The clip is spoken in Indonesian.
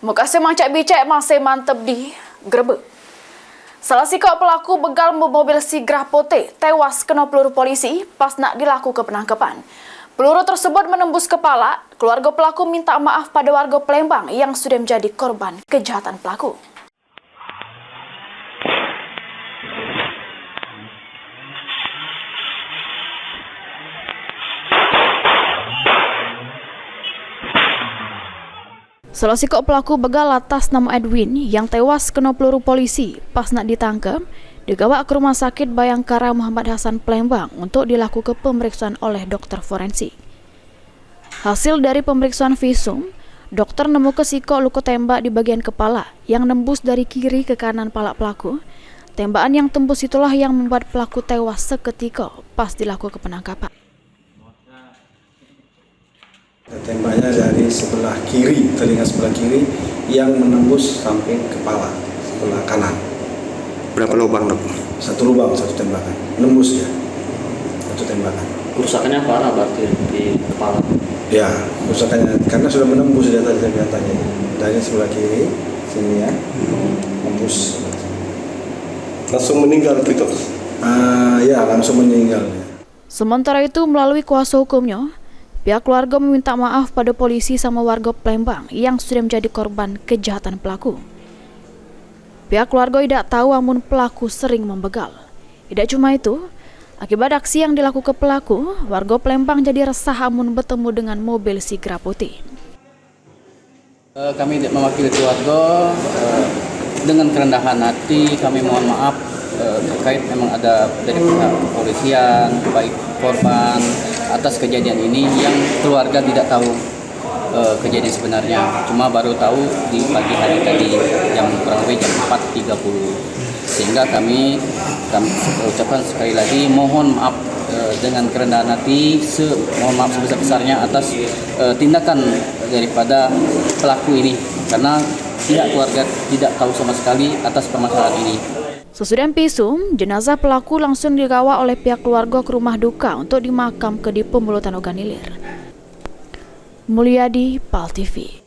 Muka semacam bicek masih mantap di Grebek. Salah sikap pelaku begal mobil Sigrah Putih tewas kena peluru polisi pas nak dilakukan penangkapan. Peluru tersebut menembus kepala. Keluarga pelaku minta maaf pada warga Palembang yang sudah menjadi korban kejahatan pelaku. Salah sikap pelaku begal atas nama Edwin yang tewas kena peluru polisi pas nak ditangkap, dibawa ke Rumah Sakit Bayangkara Muhammad Hasan Palembang untuk dilakukan pemeriksaan oleh dokter forensik. Hasil dari pemeriksaan visum, dokter nemukan sikap luka tembak di bagian kepala yang nembus dari kiri ke kanan pala pelaku. Tembakan yang tembus itulah yang membuat pelaku tewas seketika pas dilakukan penangkapan. Tembaknya dari sebelah kiri, telinga sebelah kiri yang menembus samping kepala sebelah kanan. Berapa lubang, Dok? Satu lubang, satu tembakan. Menembus ya. Satu tembakan. Kerusakannya parah berarti di kepala? Ya, kerusakannya karena sudah menembus ya tadi katanya. Dari sebelah kiri sini ya. Menembus. Langsung meninggal itu, Dok? Ya, langsung meninggal. Sementara itu melalui kuasa hukumnya, pihak keluarga meminta maaf pada polisi sama warga Palembang yang sudah menjadi korban kejahatan pelaku. Pihak keluarga tidak tahu namun pelaku sering membegal. Tidak cuma itu, akibat aksi yang dilakukan pelaku, warga Palembang jadi resah namun bertemu dengan mobil Sigrah Putih. Kami mewakili keluarga dengan kerendahan hati kami mohon maaf terkait memang ada dari pihak kepolisian baik korban atas kejadian ini yang keluarga tidak tahu kejadian sebenarnya, cuma baru tahu di pagi hari tadi jam kurang lebih jam 4.30, sehingga kami ucapkan sekali lagi mohon maaf dengan kerendahan hati, mohon maaf sebesar-besarnya atas tindakan daripada pelaku ini karena pihak keluarga tidak tahu sama sekali atas permasalahan ini. Sesudah visum, jenazah pelaku langsung dibawa oleh pihak keluarga ke rumah duka untuk dimakam ke di Pembulutan Oganilir. Mulyadi, PAL TV.